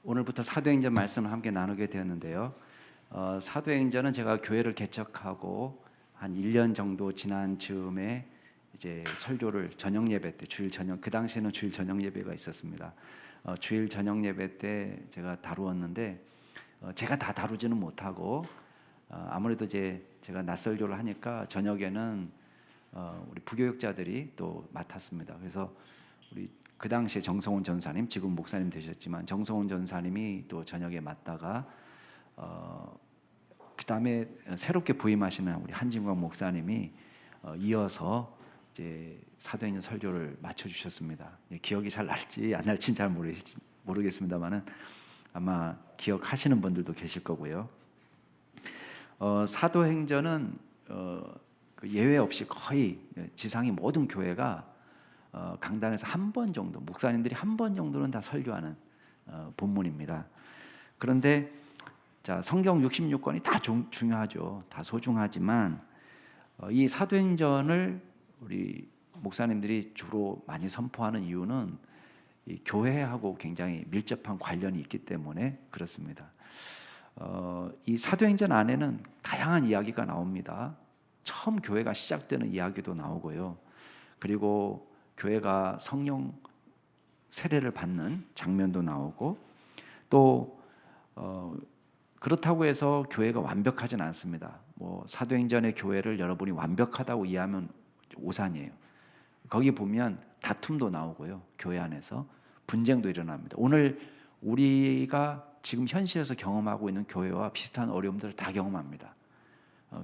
오늘부터 사도행전 말씀을 함께 나누게 되었는데요. 사도행전은 제가 교회를 개척하고 한 1년 정도 지난 즈음에 이제 설교를 저녁 예배 때 주일 저녁, 그 당시에는 주일 저녁 예배가 있었습니다. 주일 저녁 예배 때 제가 다루었는데 제가 다 다루지는 못하고 아무래도 이제 제가 낯설교를 하니까 저녁에는 우리 부교육자들이 또 맡았습니다. 그래서 우리 그 당시에 정성훈 전사님, 지금 목사님 되셨지만 정성훈 전사님이 또 저녁에 맡다가 그 다음에 새롭게 부임하시는 우리 한진광 목사님이 이어서 이제 사도행전 설교를 맞춰주셨습니다. 기억이 잘 날지 안 날지는 잘 모르겠습니다만은 아마 기억하시는 분들도 계실 거고요. 사도행전은 예외 없이 거의 지상의 모든 교회가 강단에서 한 번 정도, 목사님들이 한 번 정도는 다 설교하는 본문입니다. 그런데 자, 성경 66권이 다 중요하죠. 다 소중하지만 이 사도행전을 우리 목사님들이 주로 많이 선포하는 이유는 이 교회하고 굉장히 밀접한 관련이 있기 때문에 그렇습니다. 이 사도행전 안에는 다양한 이야기가 나옵니다. 처음 교회가 시작되는 이야기도 나오고요. 그리고 교회가 성령 세례를 받는 장면도 나오고 또 그렇다고 해서 교회가 완벽하진 않습니다. 뭐 사도행전의 교회를 여러분이 완벽하다고 이해하면 오산이에요. 거기 보면 다툼도 나오고요. 교회 안에서 분쟁도 일어납니다. 오늘 우리가 지금 현실에서 경험하고 있는 교회와 비슷한 어려움들을 다 경험합니다.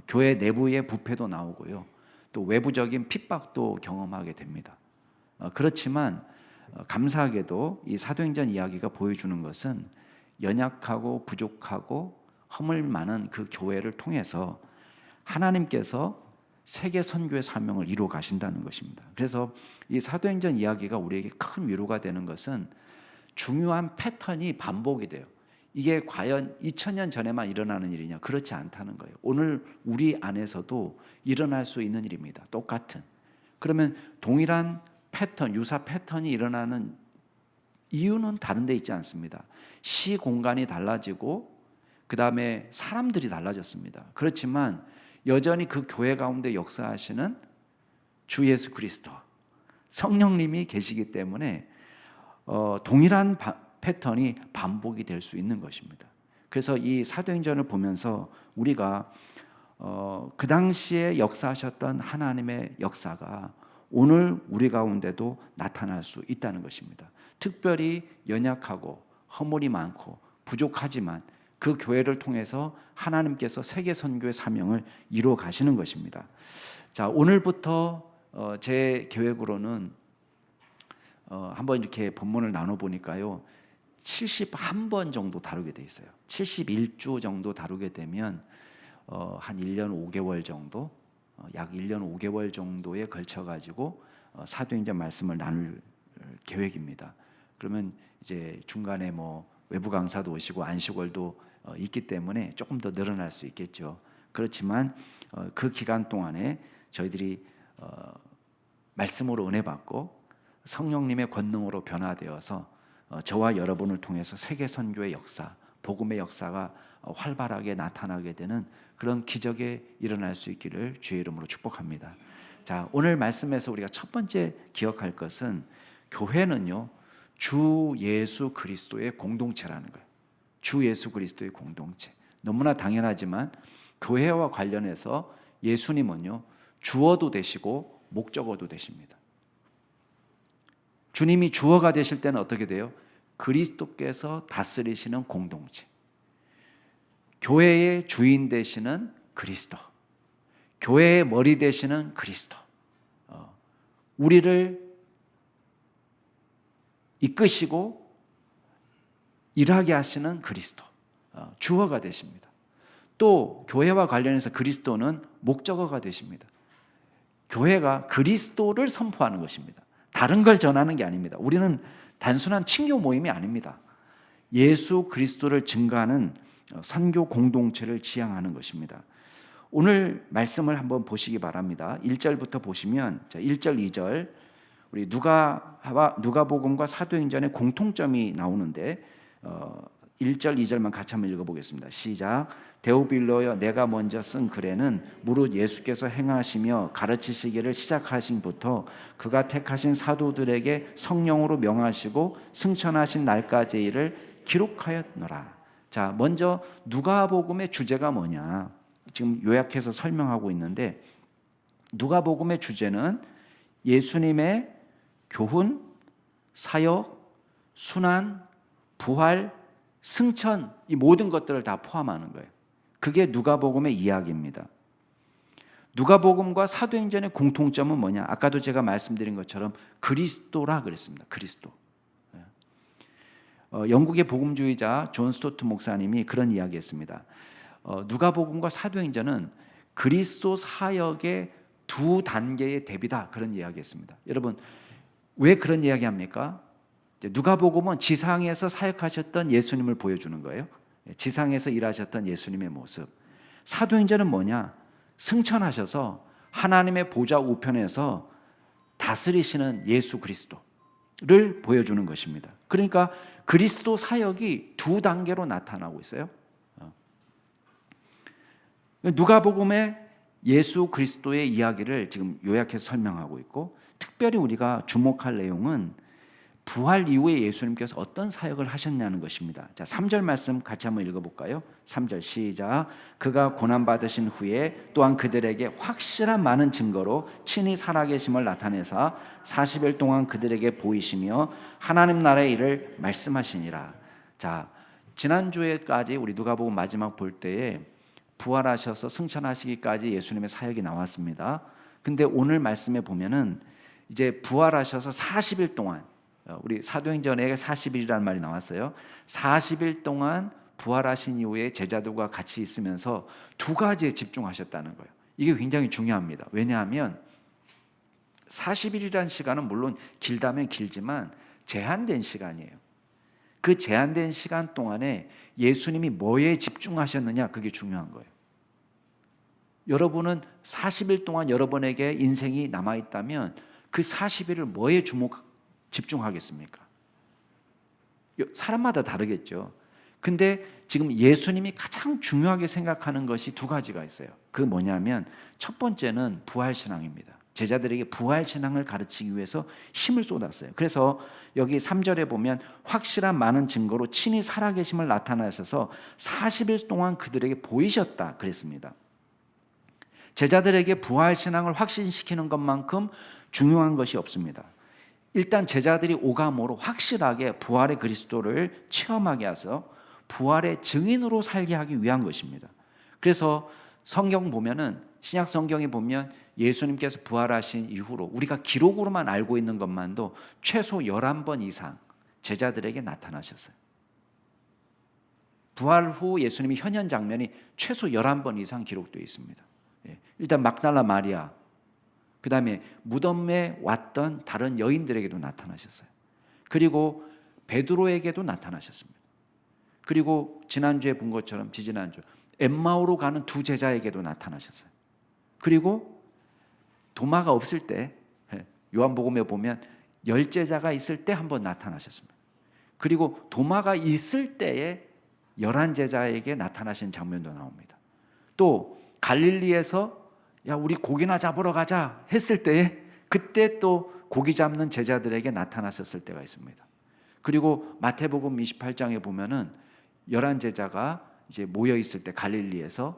교회 내부의 부패도 나오고요. 또 외부적인 핍박도 경험하게 됩니다. 그렇지만 감사하게도 이 사도행전 이야기가 보여주는 것은 연약하고 부족하고 허물 많은 그 교회를 통해서 하나님께서 세계 선교의 사명을 이루어 가신다는 것입니다. 그래서 이 사도행전 이야기가 우리에게 큰 위로가 되는 것은 중요한 패턴이 반복이 돼요. 이게 과연 2000년 전에만 일어나는 일이냐? 그렇지 않다는 거예요. 오늘 우리 안에서도 일어날 수 있는 일입니다. 똑같은. 그러면 동일한 패턴, 유사 패턴이 일어나는 이유는 다른 데 있지 않습니다. 시 공간이 달라지고 그 다음에 사람들이 달라졌습니다. 그렇지만 여전히 그 교회 가운데 역사하시는 주 예수 그리스도 성령님이 계시기 때문에 동일한 패턴이 반복이 될 수 있는 것입니다. 그래서 이 사도행전을 보면서 우리가 그 당시에 역사하셨던 하나님의 역사가 오늘 우리 가운데도 나타날 수 있다는 것입니다. 특별히 연약하고 허물이 많고 부족하지만 그 교회를 통해서 하나님께서 세계 선교의 사명을 이루어 가시는 것입니다. 자, 오늘부터 제 계획으로는 한번 이렇게 본문을 나눠 보니까요. 71번 정도 다루게 돼 있어요. 71주 정도 다루게 되면 한 1년 5개월 정도, 약 1년 5개월 정도에 걸쳐 가지고 사도행전 말씀을 나눌 계획입니다. 그러면 이제 중간에 뭐 외부 강사도 오시고 안식월도 있기 때문에 조금 더 늘어날 수 있겠죠. 그렇지만 그 기간 동안에 저희들이 말씀으로 은혜 받고 성령님의 권능으로 변화되어서 저와 여러분을 통해서 세계 선교의 역사, 복음의 역사가 활발하게 나타나게 되는 그런 기적이 일어날 수 있기를 주의 이름으로 축복합니다. 자, 오늘 말씀에서 우리가 첫 번째 기억할 것은 교회는요, 주 예수 그리스도의 공동체라는 거예요. 주 예수 그리스도의 공동체. 너무나 당연하지만 교회와 관련해서 예수님은요, 주어도 되시고 목적어도 되십니다. 주님이 주어가 되실 때는 어떻게 돼요? 그리스도께서 다스리시는 공동체. 교회의 주인 되시는 그리스도. 교회의 머리 되시는 그리스도. 우리를 이끄시고 일하게 하시는 그리스도. 주어가 되십니다. 또 교회와 관련해서 그리스도는 목적어가 되십니다. 교회가 그리스도를 선포하는 것입니다. 다른 걸 전하는 게 아닙니다. 우리는 단순한 친교 모임이 아닙니다. 예수 그리스도를 증거하는 선교 공동체를 지향하는 것입니다. 오늘 말씀을 한번 보시기 바랍니다. 1절부터 보시면 1절, 2절 우리 누가복음과 사도행전의 공통점이 나오는데 1절 2절만 같이 한번 읽어보겠습니다. 시작. 데오빌로여, 내가 먼저 쓴 글에는 무릇 예수께서 행하시며 가르치시기를 시작하신부터 그가 택하신 사도들에게 성령으로 명하시고 승천하신 날까지 일을 기록하였노라. 자, 먼저 누가복음의 주제가 뭐냐? 지금 요약해서 설명하고 있는데, 누가복음의 주제는 예수님의 교훈, 사역, 순환, 부활, 승천, 이 모든 것들을 다 포함하는 거예요. 그게 누가복음의 이야기입니다. 누가복음과 사도행전의 공통점은 뭐냐? 아까도 제가 말씀드린 것처럼 그리스도라 그랬습니다. 그리스도. 영국의 복음주의자 존 스토트 목사님이 그런 이야기했습니다. 누가복음과 사도행전은 그리스도 사역의 두 단계의 대비다, 그런 이야기했습니다. 여러분, 왜 그런 이야기합니까? 누가복음은 지상에서 사역하셨던 예수님을 보여주는 거예요. 지상에서 일하셨던 예수님의 모습. 사도행전은 뭐냐? 승천하셔서 하나님의 보좌 우편에서 다스리시는 예수 그리스도를 보여주는 것입니다. 그러니까 그리스도 사역이 두 단계로 나타나고 있어요. 누가복음의 예수 그리스도의 이야기를 지금 요약해서 설명하고 있고, 특별히 우리가 주목할 내용은 부활 이후에 예수님께서 어떤 사역을 하셨냐는 것입니다. 자, 3절 말씀 같이 한번 읽어볼까요? 3절 시작. 그가 고난받으신 후에 또한 그들에게 확실한 많은 증거로 친히 살아계심을 나타내사 40일 동안 그들에게 보이시며 하나님 나라의 일을 말씀하시니라. 자, 지난주에까지 우리 누가복음 마지막 볼 때에 부활하셔서 승천하시기까지 예수님의 사역이 나왔습니다. 근데 오늘 말씀에 보면은 이제 부활하셔서 40일 동안, 우리 사도행전에 40일이라는 말이 나왔어요. 40일 동안 부활하신 이후에 제자들과 같이 있으면서 두 가지에 집중하셨다는 거예요. 이게 굉장히 중요합니다. 왜냐하면 40일이라는 시간은 물론 길다면 길지만 제한된 시간이에요. 그 제한된 시간 동안에 예수님이 뭐에 집중하셨느냐, 그게 중요한 거예요. 여러분은 40일 동안 여러분에게 인생이 남아있다면 그 40일을 뭐에 집중하겠습니까? 사람마다 다르겠죠. 근데 지금 예수님이 가장 중요하게 생각하는 것이 두 가지가 있어요. 그 뭐냐면 첫 번째는 부활신앙입니다. 제자들에게 부활신앙을 가르치기 위해서 힘을 쏟았어요. 그래서 여기 3절에 보면 확실한 많은 증거로 친히 살아계심을 나타나셔서 40일 동안 그들에게 보이셨다 그랬습니다. 제자들에게 부활신앙을 확신시키는 것만큼 중요한 것이 없습니다. 일단 제자들이 오감으로 확실하게 부활의 그리스도를 체험하게 해서 부활의 증인으로 살게 하기 위한 것입니다. 그래서 성경 보면은, 신약 성경에 보면 예수님께서 부활하신 이후로 우리가 기록으로만 알고 있는 것만도 최소 11번 이상 제자들에게 나타나셨어요. 부활 후 예수님이 현현 장면이 최소 11번 이상 기록되어 있습니다. 일단 막달라 마리아, 그 다음에 무덤에 왔던 다른 여인들에게도 나타나셨어요. 그리고 베드로에게도 나타나셨습니다. 그리고 지난주에 본 것처럼 지지난주 엠마오로 가는 두 제자에게도 나타나셨어요. 그리고 도마가 없을 때, 요한복음에 보면 10제자가 있을 때 한번 나타나셨습니다. 그리고 도마가 있을 때에 11제자에게 나타나신 장면도 나옵니다. 또 갈릴리에서 야, 우리 고기나 잡으러 가자 했을 때에 그때 또 고기 잡는 제자들에게 나타나셨을 때가 있습니다. 그리고 마태복음 28장에 보면은 11제자가 이제 모여 있을 때 갈릴리에서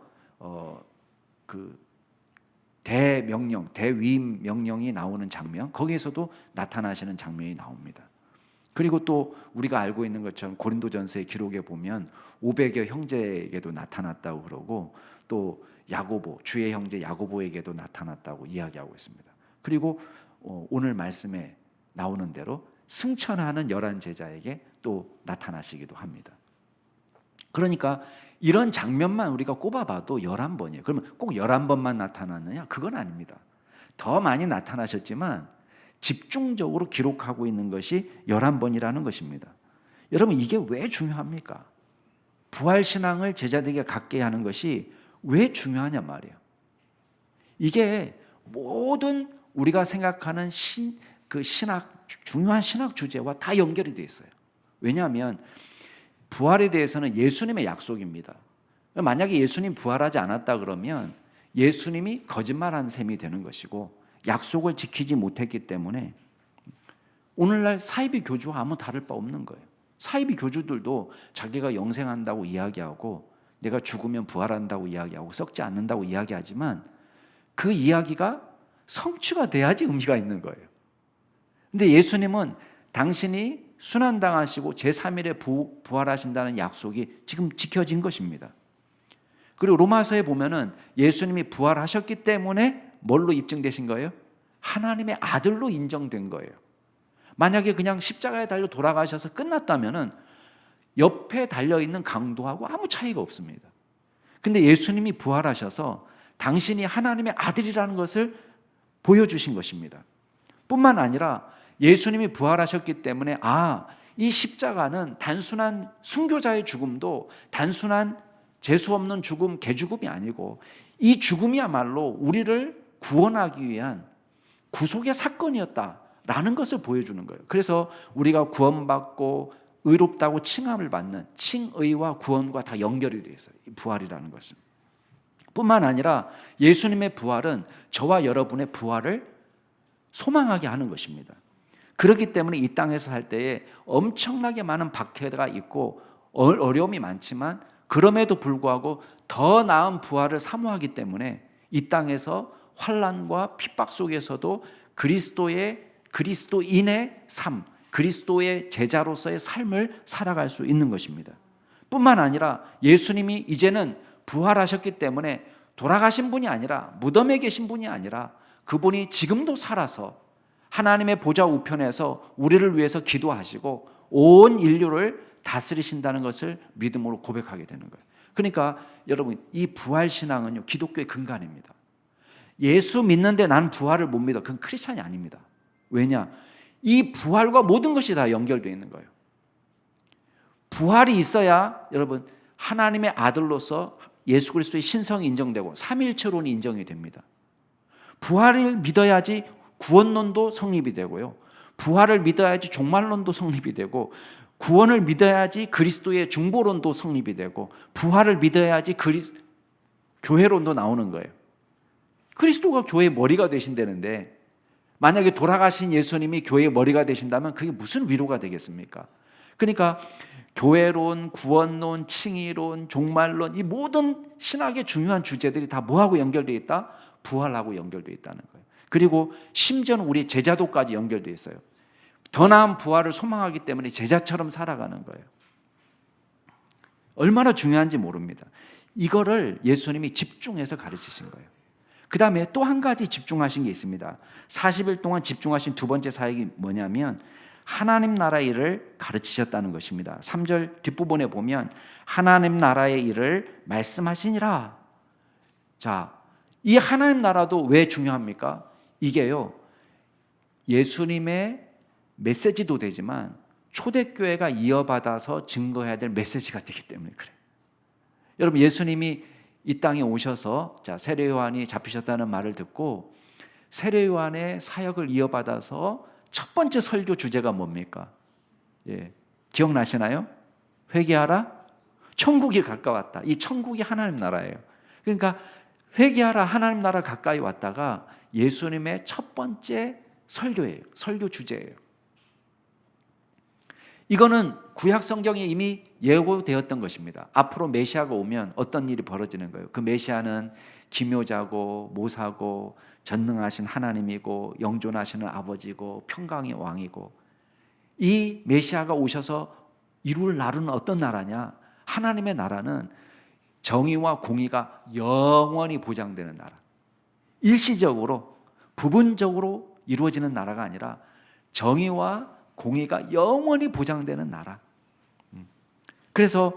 그 대명령, 대위임 명령이 나오는 장면, 거기에서도 나타나시는 장면이 나옵니다. 그리고 또 우리가 알고 있는 것처럼 고린도전서의 기록에 보면 500여 형제에게도 나타났다고 그러고, 또 야고보, 주의 형제 야고보에게도 나타났다고 이야기하고 있습니다. 그리고 오늘 말씀에 나오는 대로 승천하는 11제자에게 또 나타나시기도 합니다. 그러니까 이런 장면만 우리가 꼽아봐도 11번이에요. 그러면 꼭 11번만 나타났느냐? 그건 아닙니다. 더 많이 나타나셨지만 집중적으로 기록하고 있는 것이 11번이라는 것입니다. 여러분, 이게 왜 중요합니까? 부활신앙을 제자들에게 갖게 하는 것이 왜 중요하냐 말이에요. 이게 모든 우리가 생각하는 그 중요한 신학 주제와 다 연결이 되어 있어요. 왜냐하면 부활에 대해서는 예수님의 약속입니다. 만약에 예수님 부활하지 않았다 그러면 예수님이 거짓말하는 셈이 되는 것이고 약속을 지키지 못했기 때문에 오늘날 사이비 교주와 아무 다를 바 없는 거예요. 사이비 교주들도 자기가 영생한다고 이야기하고 내가 죽으면 부활한다고 이야기하고 썩지 않는다고 이야기하지만 그 이야기가 성취가 돼야지 의미가 있는 거예요. 근데 예수님은 당신이 순환당하시고 제3일에 부활하신다는 약속이 지금 지켜진 것입니다. 그리고 로마서에 보면은 예수님이 부활하셨기 때문에 뭘로 입증되신 거예요? 하나님의 아들로 인정된 거예요. 만약에 그냥 십자가에 달려 돌아가셔서 끝났다면은 옆에 달려있는 강도하고 아무 차이가 없습니다. 근데 예수님이 부활하셔서 당신이 하나님의 아들이라는 것을 보여주신 것입니다. 뿐만 아니라 예수님이 부활하셨기 때문에 이 십자가는 단순한 순교자의 죽음도 단순한 재수 없는 죽음, 개죽음이 아니고 이 죽음이야말로 우리를 구원하기 위한 구속의 사건이었다라는 것을 보여주는 거예요. 그래서 우리가 구원받고 의롭다고 칭함을 받는 칭의와 구원과 다 연결이 되어 있어요. 이 부활이라는 것은. 뿐만 아니라 예수님의 부활은 저와 여러분의 부활을 소망하게 하는 것입니다. 그렇기 때문에 이 땅에서 살 때에 엄청나게 많은 박해가 있고 어려움이 많지만 그럼에도 불구하고 더 나은 부활을 사모하기 때문에 이 땅에서 환난과 핍박 속에서도 그리스도인의 삶, 그리스도의 제자로서의 삶을 살아갈 수 있는 것입니다. 뿐만 아니라 예수님이 이제는 부활하셨기 때문에 돌아가신 분이 아니라 무덤에 계신 분이 아니라 그분이 지금도 살아서 하나님의 보좌 우편에서 우리를 위해서 기도하시고 온 인류를 다스리신다는 것을 믿음으로 고백하게 되는 거예요. 그러니까 여러분 이 부활신앙은요 기독교의 근간입니다. 예수 믿는데 난 부활을 못 믿어. 그건 크리스찬이 아닙니다. 왜냐? 이 부활과 모든 것이 다 연결되어 있는 거예요. 부활이 있어야 여러분 하나님의 아들로서 예수 그리스도의 신성이 인정되고 삼위일체론이 인정이 됩니다. 부활을 믿어야지 구원론도 성립이 되고요. 부활을 믿어야지 종말론도 성립이 되고 구원을 믿어야지 그리스도의 중보론도 성립이 되고 부활을 믿어야지 교회론도 나오는 거예요. 그리스도가 교회의 머리가 되신다는데 만약에 돌아가신 예수님이 교회의 머리가 되신다면 그게 무슨 위로가 되겠습니까? 그러니까 교회론, 구원론, 칭의론, 종말론 이 모든 신학의 중요한 주제들이 다 뭐하고 연결되어 있다? 부활하고 연결되어 있다는 거예요. 그리고 심지어는 우리 제자도까지 연결되어 있어요. 더 나은 부활을 소망하기 때문에 제자처럼 살아가는 거예요. 얼마나 중요한지 모릅니다. 이거를 예수님이 집중해서 가르치신 거예요. 그 다음에 또 한 가지 집중하신 게 있습니다. 40일 동안 집중하신 두 번째 사역이 뭐냐면 하나님 나라의 일을 가르치셨다는 것입니다. 3절 뒷부분에 보면 하나님 나라의 일을 말씀하시니라. 자, 이 하나님 나라도 왜 중요합니까? 이게요 예수님의 메시지도 되지만 초대교회가 이어받아서 증거해야 될 메시지가 되기 때문에 그래요. 여러분 예수님이 이 땅에 오셔서 세례 요한이 잡히셨다는 말을 듣고 세례 요한의 사역을 이어받아서 첫 번째 설교 주제가 뭡니까? 기억나시나요? 회개하라. 천국이 가까웠다. 이 천국이 하나님 나라예요. 그러니까 회개하라 하나님 나라 가까이 왔다가 예수님의 첫 번째 설교예요. 설교 주제예요. 이거는 구약 성경에 이미 예고되었던 것입니다. 앞으로 메시아가 오면 어떤 일이 벌어지는 거예요. 그 메시아는 기묘자고 모사고 전능하신 하나님이고 영존하시는 아버지고 평강의 왕이고 이 메시아가 오셔서 이룰 나라는 어떤 나라냐? 하나님의 나라는 정의와 공의가 영원히 보장되는 나라. 일시적으로 부분적으로 이루어지는 나라가 아니라 정의와 공의가 영원히 보장되는 나라. 그래서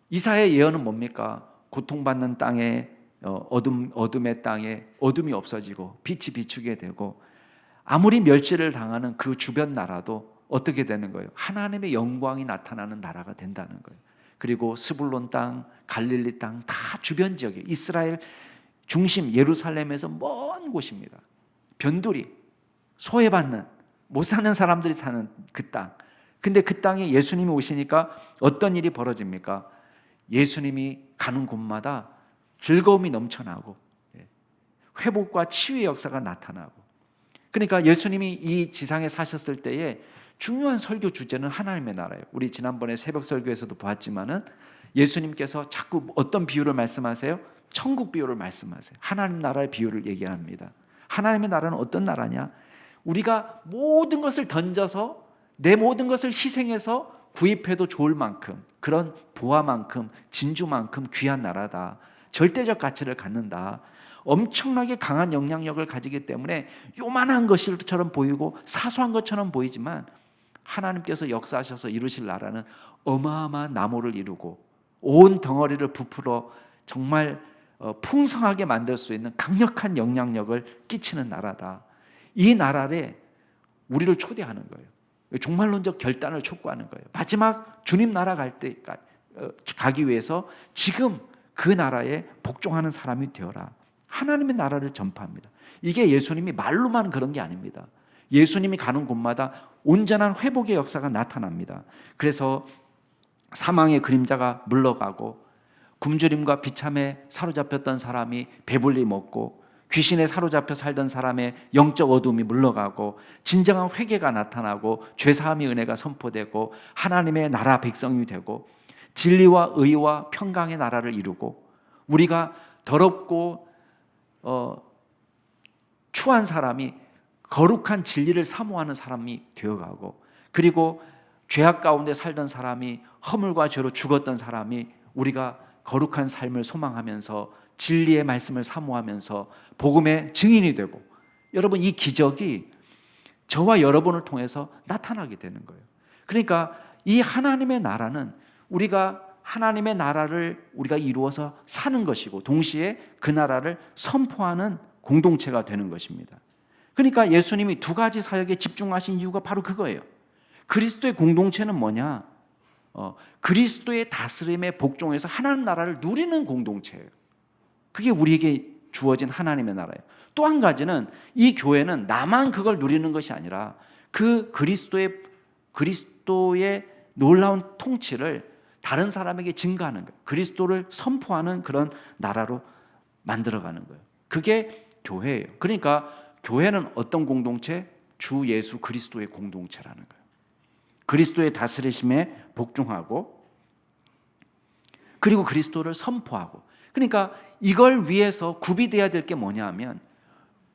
이사야의 예언은 뭡니까? 고통받는 땅에 어둠의 땅에 어둠이 없어지고 빛이 비추게 되고 아무리 멸시를 당하는 그 주변 나라도 어떻게 되는 거예요? 하나님의 영광이 나타나는 나라가 된다는 거예요. 그리고 스불론 땅, 갈릴리 땅 다 주변 지역에 이스라엘 중심 예루살렘에서 먼 곳입니다. 변두리, 소외받는 못 사는 사람들이 사는 그 땅. 근데 그 땅에 예수님이 오시니까 어떤 일이 벌어집니까? 예수님이 가는 곳마다 즐거움이 넘쳐나고 회복과 치유의 역사가 나타나고, 그러니까 예수님이 이 지상에 사셨을 때에 중요한 설교 주제는 하나님의 나라예요. 우리 지난번에 새벽 설교에서도 보았지만은 예수님께서 자꾸 어떤 비유를 말씀하세요? 천국 비유를 말씀하세요. 하나님 나라의 비유를 얘기합니다. 하나님의 나라는 어떤 나라냐? 우리가 모든 것을 던져서 내 모든 것을 희생해서 구입해도 좋을 만큼, 그런 보화만큼, 진주만큼 귀한 나라다. 절대적 가치를 갖는다. 엄청나게 강한 영향력을 가지기 때문에 요만한 것처럼 보이고 사소한 것처럼 보이지만 하나님께서 역사하셔서 이루실 나라는 어마어마한 나무를 이루고 온 덩어리를 부풀어 정말 풍성하게 만들 수 있는 강력한 영향력을 끼치는 나라다. 이 나라에 우리를 초대하는 거예요. 종말론적 결단을 촉구하는 거예요. 마지막 주님 나라 갈 때까지 가기 위해서 지금 그 나라에 복종하는 사람이 되어라. 하나님의 나라를 전파합니다. 이게 예수님이 말로만 그런 게 아닙니다. 예수님이 가는 곳마다 온전한 회복의 역사가 나타납니다. 그래서 사망의 그림자가 물러가고 굶주림과 비참에 사로잡혔던 사람이 배불리 먹고 귀신에 사로잡혀 살던 사람의 영적 어둠이 물러가고 진정한 회개가 나타나고 죄사함의 은혜가 선포되고 하나님의 나라 백성이 되고 진리와 의와 평강의 나라를 이루고 우리가 더럽고 추한 사람이 거룩한 진리를 사모하는 사람이 되어가고, 그리고 죄악 가운데 살던 사람이 허물과 죄로 죽었던 사람이 우리가 거룩한 삶을 소망하면서 진리의 말씀을 사모하면서 복음의 증인이 되고, 여러분 이 기적이 저와 여러분을 통해서 나타나게 되는 거예요. 그러니까 이 하나님의 나라는 우리가 하나님의 나라를 우리가 이루어서 사는 것이고 동시에 그 나라를 선포하는 공동체가 되는 것입니다. 그러니까 예수님이 두 가지 사역에 집중하신 이유가 바로 그거예요. 그리스도의 공동체는 뭐냐? 그리스도의 다스림에 복종해서 하나님 나라를 누리는 공동체예요. 그게 우리에게 주어진 하나님의 나라예요. 또 한 가지는 이 교회는 나만 그걸 누리는 것이 아니라 그 그리스도의 놀라운 통치를 다른 사람에게 증거하는 거예요. 그리스도를 선포하는 그런 나라로 만들어가는 거예요. 그게 교회예요. 그러니까 교회는 어떤 공동체? 주 예수 그리스도의 공동체라는 거예요. 그리스도의 다스리심에 복종하고 그리고 그리스도를 선포하고, 그러니까 이걸 위해서 구비돼야 될 게 뭐냐 하면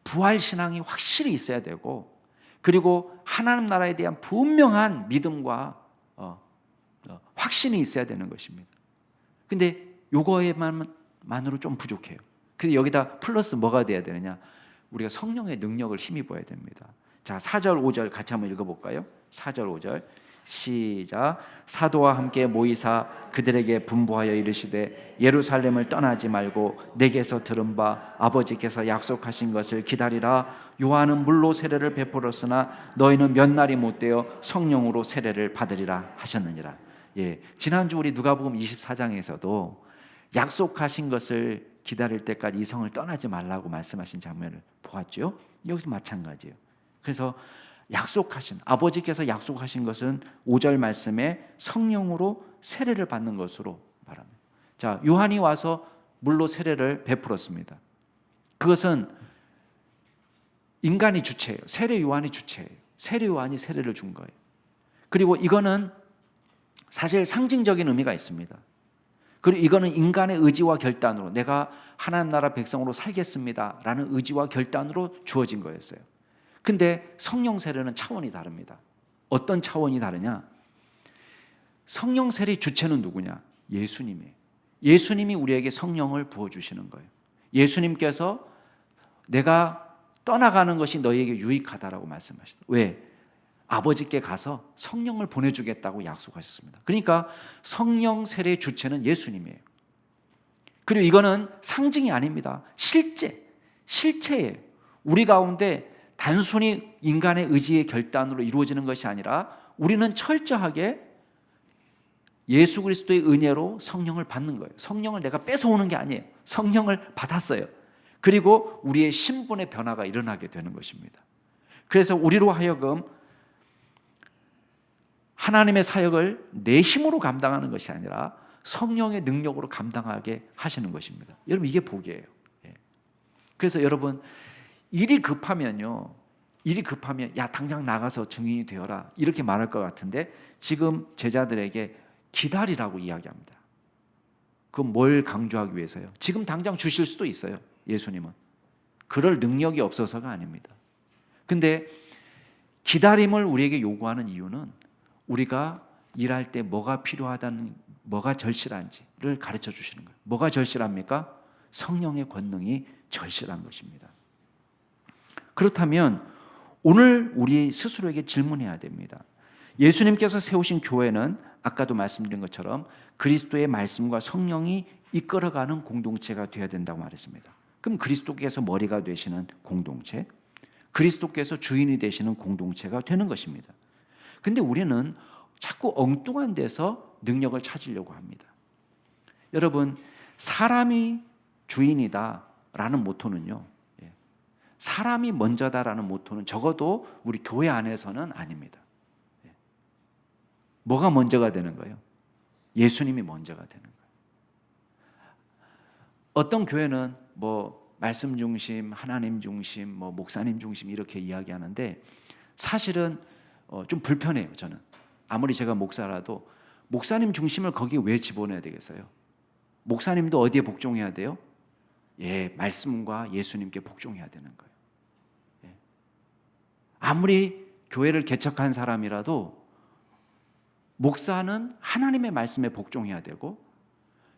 부활신앙이 확실히 있어야 되고, 그리고 하나님 나라에 대한 분명한 믿음과 확신이 있어야 되는 것입니다. 근데 요거에만으로 좀 부족해요. 근데 여기다 플러스 뭐가 돼야 되느냐? 우리가 성령의 능력을 힘입어야 됩니다. 자, 4절 5절 같이 한번 읽어볼까요? 4절 5절 시작. 사도와 함께 모이사 그들에게 분부하여 이르시되 예루살렘을 떠나지 말고 내게서 들은 바 아버지께서 약속하신 것을 기다리라. 요한은 물로 세례를 베풀었으나 너희는 몇 날이 못되어 성령으로 세례를 받으리라 하셨느니라. 예, 지난주 우리 누가복음 24장에서도 약속하신 것을 기다릴 때까지 이 성을 떠나지 말라고 말씀하신 장면을 보았죠. 여기도 마찬가지예요. 그래서 약속하신, 아버지께서 약속하신 것은 5절 말씀에 성령으로 세례를 받는 것으로 말합니다. 자, 요한이 와서 물로 세례를 베풀었습니다. 그것은 인간이 주체예요. 세례 요한이 주체예요. 세례 요한이 세례를 준 거예요. 그리고 이거는 사실 상징적인 의미가 있습니다. 그리고 이거는 인간의 의지와 결단으로 내가 하나님 나라 백성으로 살겠습니다 라는 의지와 결단으로 주어진 거였어요. 근데 성령 세례는 차원이 다릅니다. 어떤 차원이 다르냐? 성령 세례의 주체는 누구냐? 예수님이에요. 예수님이 우리에게 성령을 부어주시는 거예요. 예수님께서 내가 떠나가는 것이 너희에게 유익하다라고 말씀하시다. 왜? 아버지께 가서 성령을 보내주겠다고 약속하셨습니다. 그러니까 성령 세례의 주체는 예수님이에요. 그리고 이거는 상징이 아닙니다. 실체예요. 우리 가운데 단순히 인간의 의지의 결단으로 이루어지는 것이 아니라 우리는 철저하게 예수 그리스도의 은혜로 성령을 받는 거예요. 성령을 내가 뺏어오는 게 아니에요. 성령을 받았어요. 그리고 우리의 신분의 변화가 일어나게 되는 것입니다. 그래서 우리로 하여금 하나님의 사역을 내 힘으로 감당하는 것이 아니라 성령의 능력으로 감당하게 하시는 것입니다. 여러분, 이게 복이에요. 그래서 여러분, 일이 급하면 야, 당장 나가서 증인이 되어라, 이렇게 말할 것 같은데 지금 제자들에게 기다리라고 이야기합니다. 그건 뭘 강조하기 위해서요? 지금 당장 주실 수도 있어요. 예수님은 그럴 능력이 없어서가 아닙니다. 근데 기다림을 우리에게 요구하는 이유는 우리가 일할 때 뭐가 필요하다는, 뭐가 절실한지를 가르쳐 주시는 거예요. 뭐가 절실합니까? 성령의 권능이 절실한 것입니다. 그렇다면 오늘 우리 스스로에게 질문해야 됩니다. 예수님께서 세우신 교회는 아까도 말씀드린 것처럼 그리스도의 말씀과 성령이 이끌어가는 공동체가 되어야 된다고 말했습니다. 그럼 그리스도께서 머리가 되시는 공동체, 그리스도께서 주인이 되시는 공동체가 되는 것입니다. 근데 우리는 자꾸 엉뚱한 데서 능력을 찾으려고 합니다. 여러분, 사람이 주인이다라는 모토는요, 사람이 먼저다라는 모토는 적어도 우리 교회 안에서는 아닙니다. 뭐가 먼저가 되는 거예요? 예수님이 먼저가 되는 거예요. 어떤 교회는 뭐 말씀 중심, 하나님 중심, 뭐 목사님 중심 이렇게 이야기하는데 사실은 좀 불편해요. 저는 아무리 제가 목사라도 목사님 중심을 거기에 왜 집어넣어야 되겠어요? 목사님도 어디에 복종해야 돼요? 말씀과 예수님께 복종해야 되는 거예요. 아무리 교회를 개척한 사람이라도 목사는 하나님의 말씀에 복종해야 되고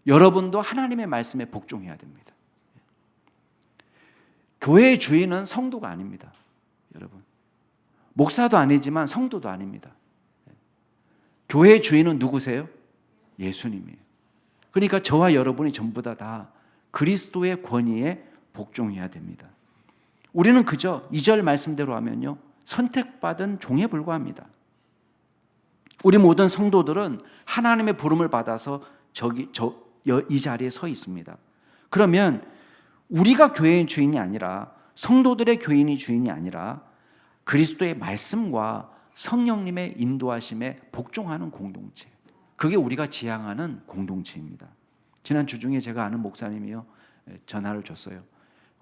여러분도 하나님의 말씀에 복종해야 됩니다. 교회의 주인은 성도가 아닙니다. 여러분, 목사도 아니지만 성도도 아닙니다. 교회의 주인은 누구세요? 예수님이에요. 그러니까 저와 여러분이 전부 다 그리스도의 권위에 복종해야 됩니다. 우리는 그저 2절 말씀대로 하면요, 선택받은 종에 불과합니다. 우리 모든 성도들은 하나님의 부름을 받아서 이 자리에 서 있습니다. 그러면 우리가 교회의 주인이 아니라, 성도들의 교인이 주인이 아니라 그리스도의 말씀과 성령님의 인도하심에 복종하는 공동체, 그게 우리가 지향하는 공동체입니다. 지난 주 중에 제가 아는 목사님이요, 전화를 줬어요.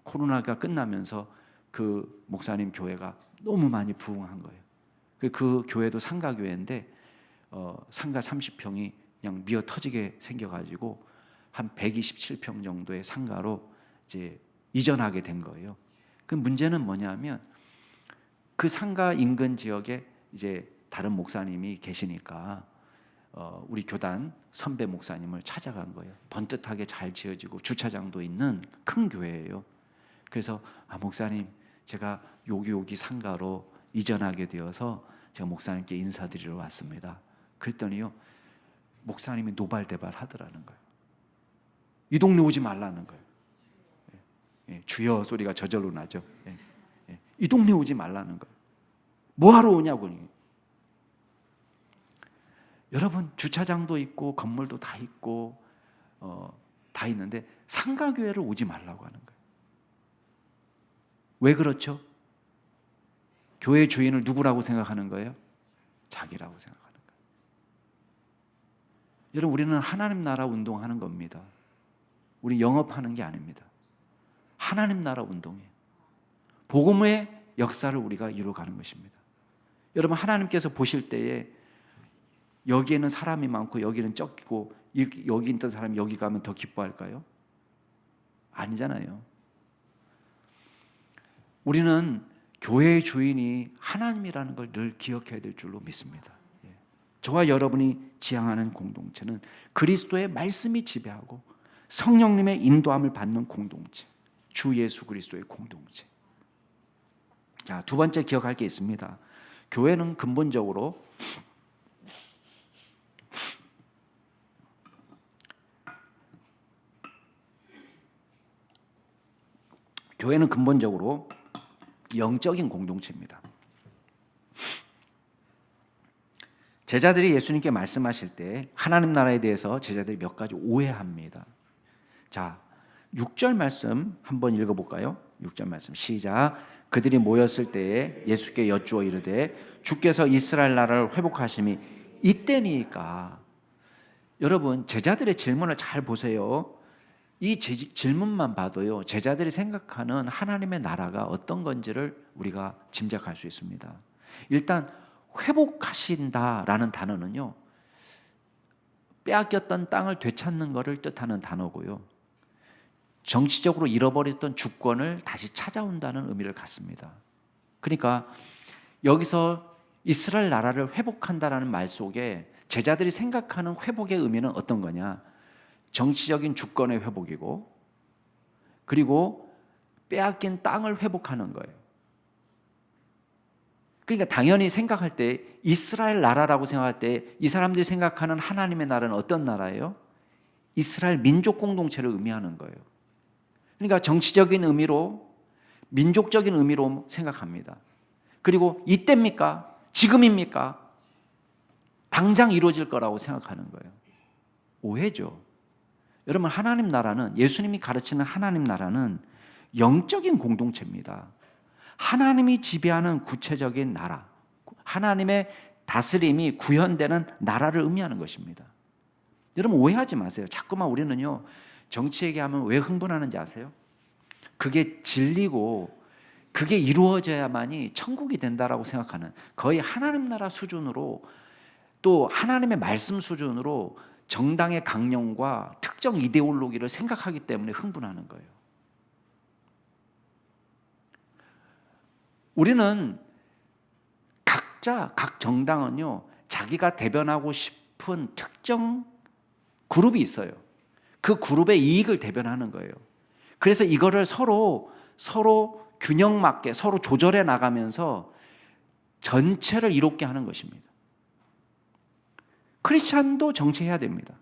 코로나가 끝나면서 그 목사님 교회가 너무 많이 부흥한 거예요. 그 교회도 상가교회인데 상가 30평이 그냥 미어 터지게 생겨가지고 한 127평 정도의 상가로 이제 이전하게 된 거예요. 그 문제는 뭐냐면 그 상가 인근 지역에 이제 다른 목사님이 계시니까 우리 교단 선배 목사님을 찾아간 거예요. 번듯하게 잘 지어지고 주차장도 있는 큰 교회예요. 그래서 목사님, 제가 여기 상가로 이전하게 되어서 제가 목사님께 인사드리러 왔습니다. 그랬더니요, 목사님이 노발대발 하더라는 거예요. 이 동네 오지 말라는 거예요. 주여 소리가 저절로 나죠. 이 동네 오지 말라는 거예요. 뭐하러 오냐고. 여러분, 주차장도 있고 건물도 다 있고 다 있는데 상가교회를 오지 말라고 하는 거예요. 왜 그렇죠? 교회 주인을 누구라고 생각하는 거예요? 자기라고 생각하는 거예요. 여러분, 우리는 하나님 나라 운동하는 겁니다. 우리 영업하는 게 아닙니다. 하나님 나라 운동이에요. 복음의 역사를 우리가 이루어가는 것입니다. 여러분, 하나님께서 보실 때에 여기에는 사람이 많고 여기는 적고 여기 있던 사람이 여기 가면 더 기뻐할까요? 아니잖아요. 우리는 교회의 주인이 하나님이라는 걸 늘 기억해야 될 줄로 믿습니다. 저와 여러분이 지향하는 공동체는 그리스도의 말씀이 지배하고 성령님의 인도함을 받는 공동체, 주 예수 그리스도의 공동체. 자, 두 번째 기억할 게 있습니다. 교회는 근본적으로 영적인 공동체입니다. 제자들이 예수님께 말씀하실 때 하나님 나라에 대해서 제자들이 몇 가지 오해합니다. 자, 6절 말씀 한번 읽어볼까요? 6절 말씀 시작. 그들이 모였을 때에 예수께 여쭈어 이르되 주께서 이스라엘 나라를 회복하심이 이때니까 여러분 제자들의 질문을 잘 보세요. 이 질문만 봐도요, 제자들이 생각하는 하나님의 나라가 어떤 건지를 우리가 짐작할 수 있습니다. 일단 회복하신다라는 단어는요, 빼앗겼던 땅을 되찾는 것을 뜻하는 단어고요, 정치적으로 잃어버렸던 주권을 다시 찾아온다는 의미를 갖습니다. 그러니까 여기서 이스라엘 나라를 회복한다라는 말 속에 제자들이 생각하는 회복의 의미는 어떤 거냐? 정치적인 주권의 회복이고, 그리고 빼앗긴 땅을 회복하는 거예요. 그러니까 당연히 생각할 때 이스라엘 나라라고 생각할 때 이 사람들이 생각하는 하나님의 나라는 어떤 나라예요? 이스라엘 민족 공동체를 의미하는 거예요. 그러니까 정치적인 의미로, 민족적인 의미로 생각합니다. 그리고 이때입니까? 지금입니까? 당장 이루어질 거라고 생각하는 거예요. 오해죠. 여러분, 하나님 나라는, 예수님이 가르치는 하나님 나라는 영적인 공동체입니다. 하나님이 지배하는 구체적인 나라, 하나님의 다스림이 구현되는 나라를 의미하는 것입니다. 여러분, 오해하지 마세요. 자꾸만 우리는요, 정치 얘기하면 왜 흥분하는지 아세요? 그게 진리고 그게 이루어져야만이 천국이 된다라고 생각하는, 거의 하나님 나라 수준으로, 또 하나님의 말씀 수준으로 정당의 강령과 특정 이데올로기를 생각하기 때문에 흥분하는 거예요. 우리는 각자, 각 정당은요, 자기가 대변하고 싶은 특정 그룹이 있어요. 그 그룹의 이익을 대변하는 거예요. 그래서 이거를 서로 균형 맞게 서로 조절해 나가면서 전체를 이롭게 하는 것입니다. 크리스찬도 정치해야 됩니다.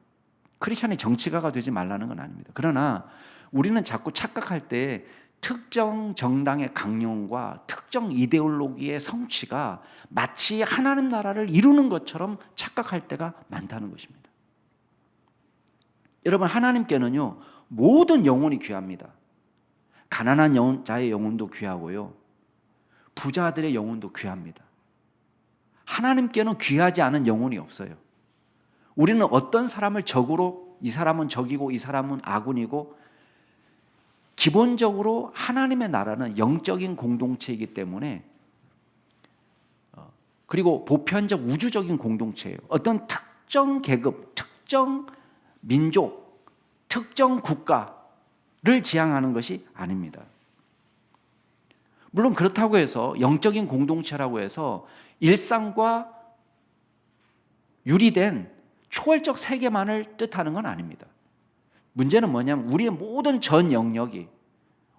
크리스찬이 정치가가 되지 말라는 건 아닙니다. 그러나 우리는 자꾸 착각할 때 특정 정당의 강령과 특정 이데올로기의 성취가 마치 하나님 나라를 이루는 것처럼 착각할 때가 많다는 것입니다. 여러분, 하나님께는요, 모든 영혼이 귀합니다. 가난한 자의 영혼도 귀하고요, 부자들의 영혼도 귀합니다. 하나님께는 귀하지 않은 영혼이 없어요. 우리는 어떤 사람을 적으로, 이 사람은 적이고 이 사람은 아군이고, 기본적으로 하나님의 나라는 영적인 공동체이기 때문에, 그리고 보편적 우주적인 공동체예요. 어떤 특정 계급, 특정 민족, 특정 국가를 지향하는 것이 아닙니다. 물론 그렇다고 해서 영적인 공동체라고 해서 일상과 유리된 초월적 세계만을 뜻하는 건 아닙니다. 문제는 뭐냐면 우리의 모든 전 영역이,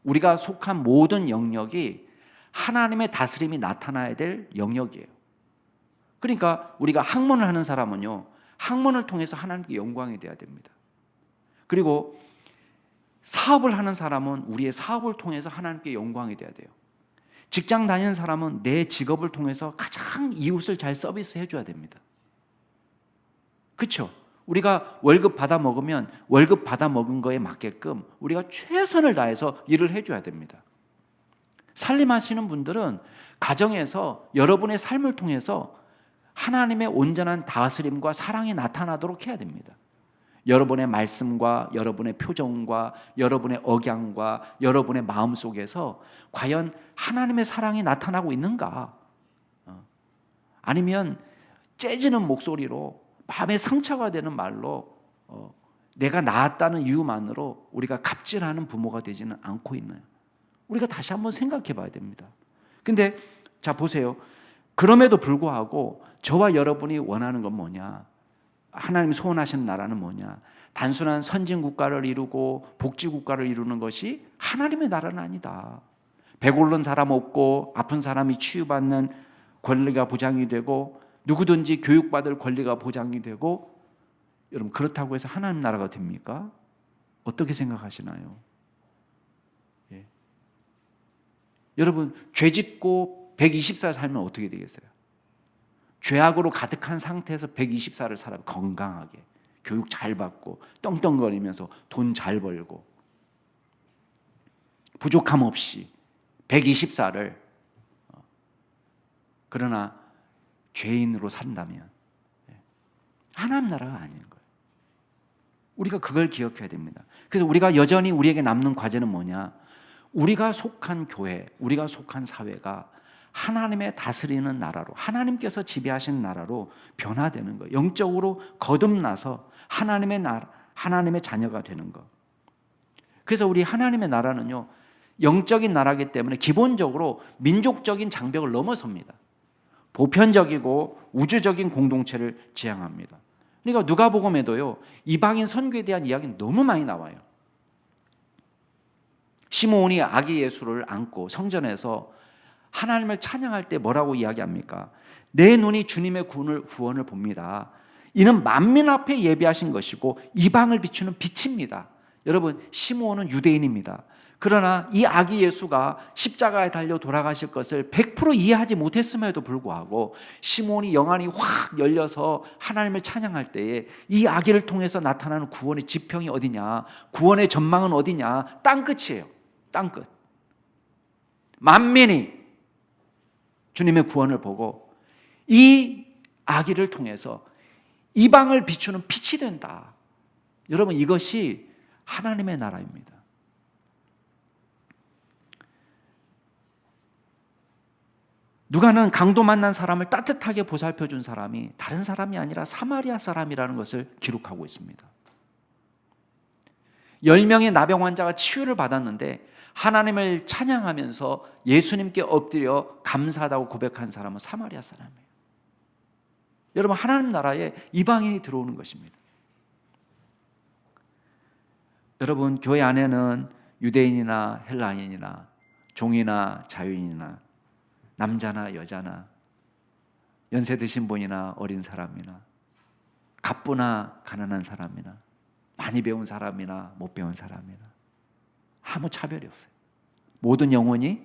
우리가 속한 모든 영역이 하나님의 다스림이 나타나야 될 영역이에요. 그러니까 우리가 학문을 하는 사람은요, 학문을 통해서 하나님께 영광이 돼야 됩니다. 그리고 사업을 하는 사람은 우리의 사업을 통해서 하나님께 영광이 돼야 돼요. 직장 다니는 사람은 내 직업을 통해서 가장 이웃을 잘 서비스해 줘야 됩니다. 그렇죠? 우리가 월급 받아 먹으면 월급 받아 먹은 거에 맞게끔 우리가 최선을 다해서 일을 해줘야 됩니다. 살림하시는 분들은 가정에서 여러분의 삶을 통해서 하나님의 온전한 다스림과 사랑이 나타나도록 해야 됩니다. 여러분의 말씀과 여러분의 표정과 여러분의 억양과 여러분의 마음 속에서 과연 하나님의 사랑이 나타나고 있는가? 아니면 째지는 목소리로, 마음에 상처가 되는 말로 내가 낳았다는 이유만으로 우리가 갑질하는 부모가 되지는 않고 있나요? 우리가 다시 한번 생각해 봐야 됩니다. 근데 자 보세요. 그럼에도 불구하고 저와 여러분이 원하는 건 뭐냐? 하나님 소원하시는 나라는 뭐냐? 단순한 선진국가를 이루고 복지국가를 이루는 것이 하나님의 나라는 아니다. 배고른 사람 없고 아픈 사람이 치유받는 권리가 보장이 되고 누구든지 교육받을 권리가 보장이 되고, 여러분 그렇다고 해서 하나님 나라가 됩니까? 어떻게 생각하시나요? 예. 여러분 죄짓고 120살 살면 어떻게 되겠어요? 죄악으로 가득한 상태에서 120살을 살아 건강하게 교육 잘 받고 떵떵거리면서 돈 잘 벌고 부족함 없이 120살을, 그러나 죄인으로 산다면 하나님 나라가 아닌 거예요. 우리가 그걸 기억해야 됩니다. 그래서 우리가 여전히 우리에게 남는 과제는 뭐냐? 우리가 속한 교회, 우리가 속한 사회가 하나님의 다스리는 나라로, 하나님께서 지배하시는 나라로 변화되는 거예요. 영적으로 거듭나서 하나님의 나라, 하나님의 자녀가 되는 것. 그래서 우리 하나님의 나라는요, 영적인 나라이기 때문에 기본적으로 민족적인 장벽을 넘어섭니다. 보편적이고 우주적인 공동체를 지향합니다. 그러니까 누가복음에도요, 이방인 선교에 대한 이야기는 너무 많이 나와요. 시므온이 아기 예수를 안고 성전에서 하나님을 찬양할 때 뭐라고 이야기합니까? 내 눈이 주님의 구원을 봅니다. 이는 만민 앞에 예비하신 것이고 이방을 비추는 빛입니다. 여러분, 시므온은 유대인입니다. 그러나 이 아기 예수가 십자가에 달려 돌아가실 것을 100% 이해하지 못했음에도 불구하고 시므온이 영안이 확 열려서 하나님을 찬양할 때에 이 아기를 통해서 나타나는 구원의 지평이 어디냐, 구원의 전망은 어디냐, 땅끝이에요. 땅끝. 만민이 주님의 구원을 보고 이 아기를 통해서 이방을 비추는 빛이 된다. 여러분, 이것이 하나님의 나라입니다. 누가는 강도 만난 사람을 따뜻하게 보살펴 준 사람이 다른 사람이 아니라 사마리아 사람이라는 것을 기록하고 있습니다. 10명의 나병 환자가 치유를 받았는데 하나님을 찬양하면서 예수님께 엎드려 감사하다고 고백한 사람은 사마리아 사람이에요. 여러분, 하나님 나라에 이방인이 들어오는 것입니다. 여러분, 교회 안에는 유대인이나 헬라인이나 종이나 자유인이나 남자나 여자나 연세 드신 분이나 어린 사람이나 갑부나 가난한 사람이나 많이 배운 사람이나 못 배운 사람이나 아무 차별이 없어요. 모든 영혼이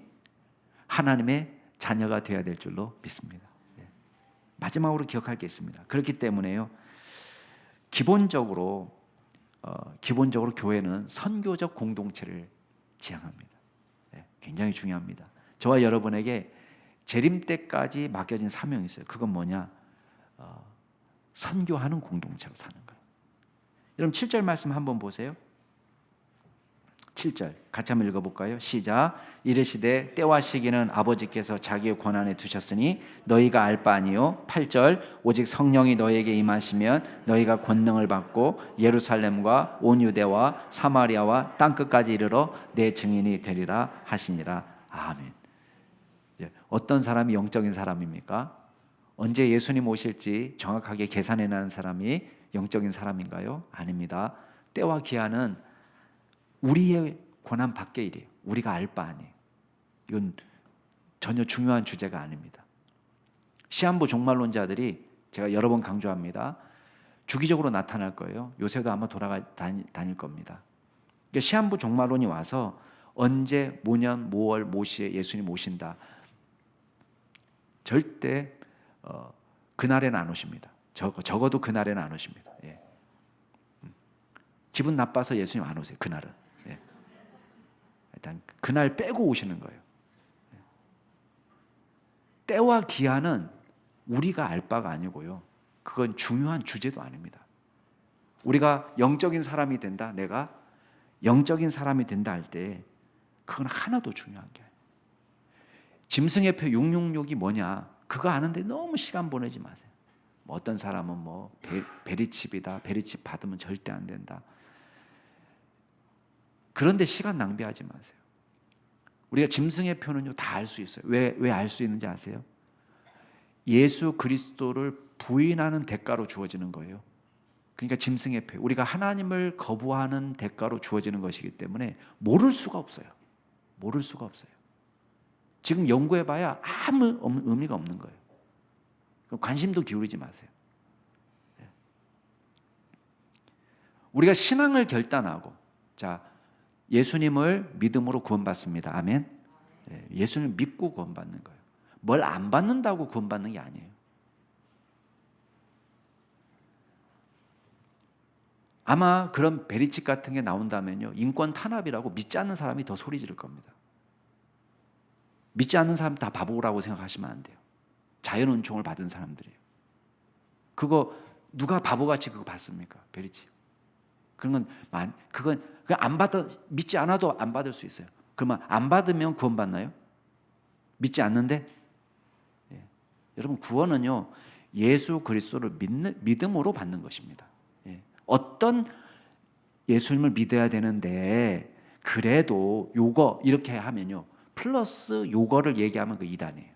하나님의 자녀가 되어야 될 줄로 믿습니다. 마지막으로 기억할 게 있습니다. 그렇기 때문에요, 기본적으로 교회는 선교적 공동체를 지향합니다. 굉장히 중요합니다. 저와 여러분에게 재림 때까지 맡겨진 사명이 있어요. 그건 뭐냐? 선교하는 공동체로 사는 거예요. 여러분, 7절 말씀 한번 보세요. 7절 같이 한번 읽어볼까요? 시작. 이르시되 때와 시기는 아버지께서 자기의 권한에 두셨으니 너희가 알 바 아니요. 8절 오직 성령이 너희에게 임하시면 너희가 권능을 받고 예루살렘과 온 유대와 사마리아와 땅끝까지 이르러 내 증인이 되리라 하시니라. 아멘. 어떤 사람이 영적인 사람입니까? 언제 예수님 오실지 정확하게 계산해내는 사람이 영적인 사람인가요? 아닙니다. 때와 기한은 우리의 권한 밖의 일이에요. 우리가 알 바 아니에요. 이건 전혀 중요한 주제가 아닙니다. 시한부 종말론자들이, 제가 여러 번 강조합니다, 주기적으로 나타날 거예요. 요새도 아마 다닐 겁니다. 그러니까 시한부 종말론이 와서 언제, 뭐년, 뭐월, 뭐시에 예수님 오신다, 절대 그날에는 안 오십니다. 적어도 그날에는 안 오십니다. 기분 나빠서 예수님 안 오세요. 그날은. 일단 그날 빼고 오시는 거예요. 때와 기한은 우리가 알 바가 아니고요, 그건 중요한 주제도 아닙니다. 우리가 영적인 사람이 된다, 내가 영적인 사람이 된다 할 때 그건 하나도 중요한 게 아니에요. 짐승의 표 666이 뭐냐, 그거 아는데 너무 시간 보내지 마세요. 어떤 사람은 베리칩이다, 베리칩 받으면 절대 안 된다. 그런데 시간 낭비하지 마세요. 우리가 짐승의 표는요 다 알 수 있어요. 왜 알 수 있는지 아세요? 예수 그리스도를 부인하는 대가로 주어지는 거예요. 그러니까 짐승의 표, 우리가 하나님을 거부하는 대가로 주어지는 것이기 때문에 모를 수가 없어요. 모를 수가 없어요. 지금 연구해봐야 아무 의미가 없는 거예요. 관심도 기울이지 마세요. 우리가 신앙을 결단하고, 자, 예수님을 믿음으로 구원받습니다. 아멘. 예수님을 믿고 구원받는 거예요. 뭘 안 받는다고 구원받는 게 아니에요. 아마 그런 베리칩 같은 게 나온다면요, 인권 탄압이라고 믿지 않는 사람이 더 소리 지를 겁니다. 믿지 않는 사람 다 바보라고 생각하시면 안 돼요. 자연 은총을 받은 사람들이에요. 그거 누가 바보같이 그거 받습니까? 베리지. 그런 건 그건 안 받아 믿지 않아도 안 받을 수 있어요. 그러면 안 받으면 구원 받나요? 믿지 않는데? 예. 여러분 구원은요 예수 그리스도를 믿음으로 받는 것입니다. 예. 어떤 예수님을 믿어야 되는데 그래도 요거 이렇게 하면요 플러스 요거를 얘기하면 그 이단이에요.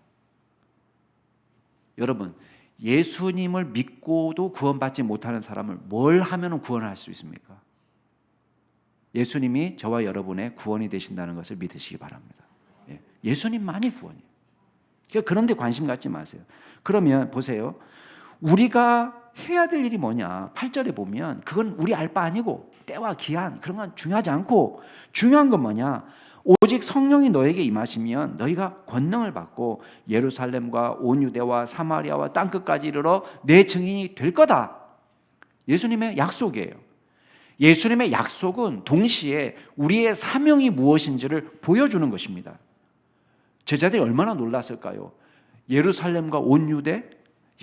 여러분 예수님을 믿고도 구원받지 못하는 사람을 뭘 하면 구원을 할 수 있습니까? 예수님이 저와 여러분의 구원이 되신다는 것을 믿으시기 바랍니다. 예수님만이 구원이에요. 그런데 관심 갖지 마세요. 그러면 보세요. 우리가 해야 될 일이 뭐냐? 8절에 보면 그건 우리 알 바 아니고 때와 기한 그런 건 중요하지 않고 중요한 건 뭐냐? 오직 성령이 너에게 임하시면 너희가 권능을 받고 예루살렘과 온 유대와 사마리아와 땅끝까지 이르러 내 증인이 될 거다. 예수님의 약속이에요. 예수님의 약속은 동시에 우리의 사명이 무엇인지를 보여주는 것입니다. 제자들이 얼마나 놀랐을까요? 예루살렘과 온 유대?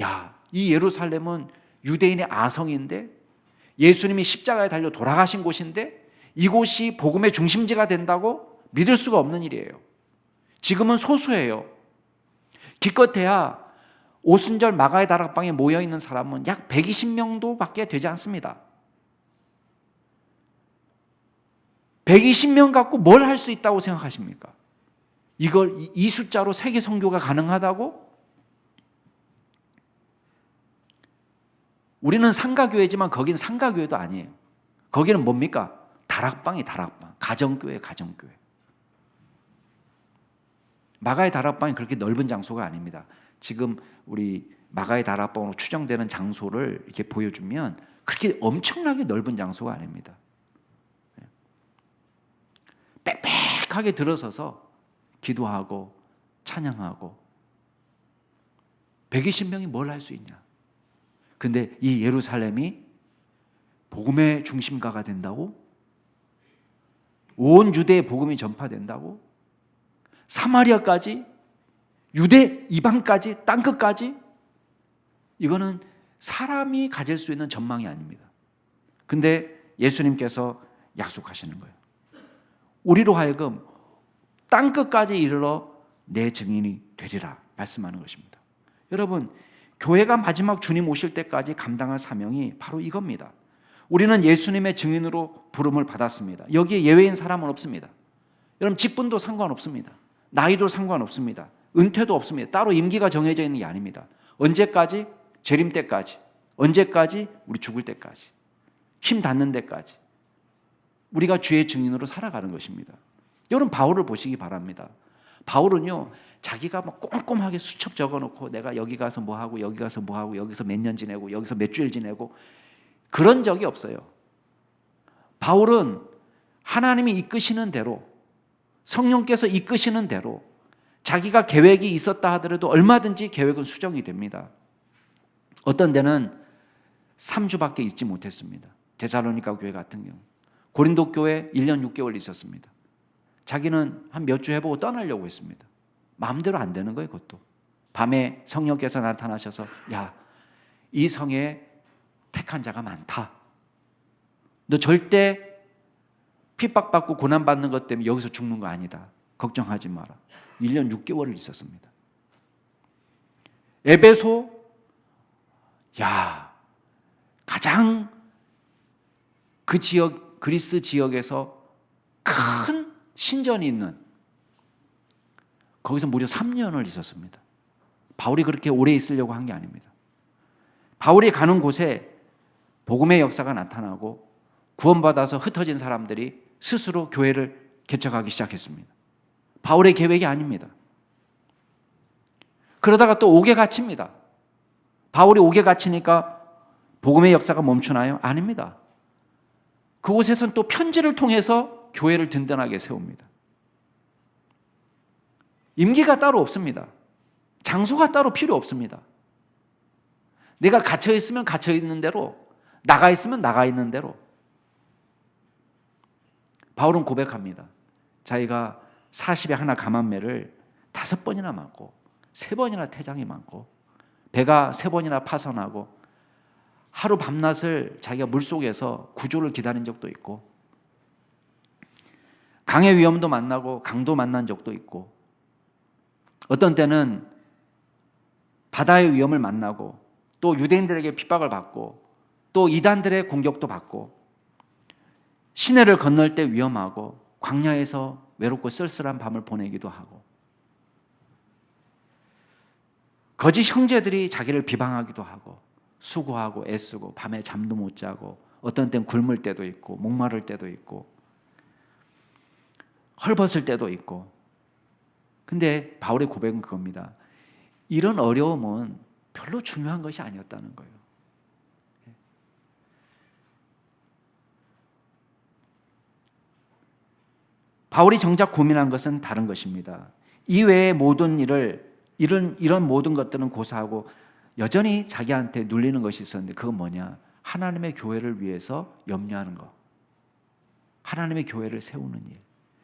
야, 이 예루살렘은 유대인의 아성인데 예수님이 십자가에 달려 돌아가신 곳인데 이곳이 복음의 중심지가 된다고? 믿을 수가 없는 일이에요. 지금은 소수예요. 기껏해야 오순절 마가의 다락방에 모여있는 사람은 약 120명도 밖에 되지 않습니다. 120명 갖고 뭘 할 수 있다고 생각하십니까? 이걸 이 숫자로 세계 선교가 가능하다고? 우리는 상가교회지만 거긴 상가교회도 아니에요. 거기는 뭡니까? 다락방이 다락방. 가정교회, 가정교회. 마가의 다락방이 그렇게 넓은 장소가 아닙니다. 지금 우리 마가의 다락방으로 추정되는 장소를 이렇게 보여주면 그렇게 엄청나게 넓은 장소가 아닙니다. 빽빽하게 들어서서 기도하고 찬양하고 120명이 뭘 할 수 있냐? 근데 이 예루살렘이 복음의 중심가가 된다고? 온 유대의 복음이 전파된다고? 사마리아까지? 유대 이방까지? 땅끝까지? 이거는 사람이 가질 수 있는 전망이 아닙니다. 근데 예수님께서 약속하시는 거예요. 우리로 하여금 땅끝까지 이르러 내 증인이 되리라 말씀하는 것입니다. 여러분, 교회가 마지막 주님 오실 때까지 감당할 사명이 바로 이겁니다. 우리는 예수님의 증인으로 부름을 받았습니다. 여기에 예외인 사람은 없습니다. 여러분, 직분도 상관없습니다. 나이도 상관없습니다. 은퇴도 없습니다. 따로 임기가 정해져 있는 게 아닙니다. 언제까지? 재림 때까지. 언제까지? 우리 죽을 때까지. 힘 닿는 데까지. 우리가 주의 증인으로 살아가는 것입니다. 여러분, 바울을 보시기 바랍니다. 바울은요, 자기가 막 꼼꼼하게 수첩 적어놓고 내가 여기 가서 뭐 하고 여기 가서 뭐 하고 여기서 몇 년 지내고 여기서 몇 주일 지내고 그런 적이 없어요. 바울은 하나님이 이끄시는 대로 성령께서 이끄시는 대로 자기가 계획이 있었다 하더라도 얼마든지 계획은 수정이 됩니다. 어떤 데는 3주밖에 있지 못했습니다. 데살로니가 교회 같은 경우. 고린도 교회 1년 6개월 있었습니다. 자기는 한 몇 주 해보고 떠나려고 했습니다. 마음대로 안 되는 거예요, 그것도. 밤에 성령께서 나타나셔서 야, 이 성에 택한 자가 많다. 너 절대 핍박받고 고난받는 것 때문에 여기서 죽는 거 아니다. 걱정하지 마라. 1년 6개월을 있었습니다. 에베소, 야, 가장 그 지역, 그리스 지역에서 큰 신전이 있는 거기서 무려 3년을 있었습니다. 바울이 그렇게 오래 있으려고 한 게 아닙니다. 바울이 가는 곳에 복음의 역사가 나타나고 구원받아서 흩어진 사람들이 스스로 교회를 개척하기 시작했습니다. 바울의 계획이 아닙니다. 그러다가 또 옥에 갇힙니다. 바울이 옥에 갇히니까 복음의 역사가 멈추나요? 아닙니다. 그곳에서는 또 편지를 통해서 교회를 든든하게 세웁니다. 임기가 따로 없습니다. 장소가 따로 필요 없습니다. 내가 갇혀 있으면 갇혀 있는 대로, 나가 있으면 나가 있는 대로. 바울은 고백합니다. 자기가 40에 하나 감한매를 5번이나 맞고 3번이나 태장이 많고 배가 3번이나 파선하고 하루 밤낮을 자기가 물속에서 구조를 기다린 적도 있고, 강의 위험도 만나고 강도 만난 적도 있고, 어떤 때는 바다의 위험을 만나고, 또 유대인들에게 핍박을 받고, 또 이단들의 공격도 받고, 시내를 건널 때 위험하고, 광야에서 외롭고 쓸쓸한 밤을 보내기도 하고, 거짓 형제들이 자기를 비방하기도 하고, 수고하고 애쓰고 밤에 잠도 못 자고, 어떤 땐 굶을 때도 있고 목마를 때도 있고 헐벗을 때도 있고. 근데 바울의 고백은 그겁니다. 이런 어려움은 별로 중요한 것이 아니었다는 거예요. 바울이 정작 고민한 것은 다른 것입니다. 이외의 모든 일을, 이런 모든 것들은 고사하고 여전히 자기한테 눌리는 것이 있었는데, 그건 뭐냐? 하나님의 교회를 위해서 염려하는 것, 하나님의 교회를 세우는 일,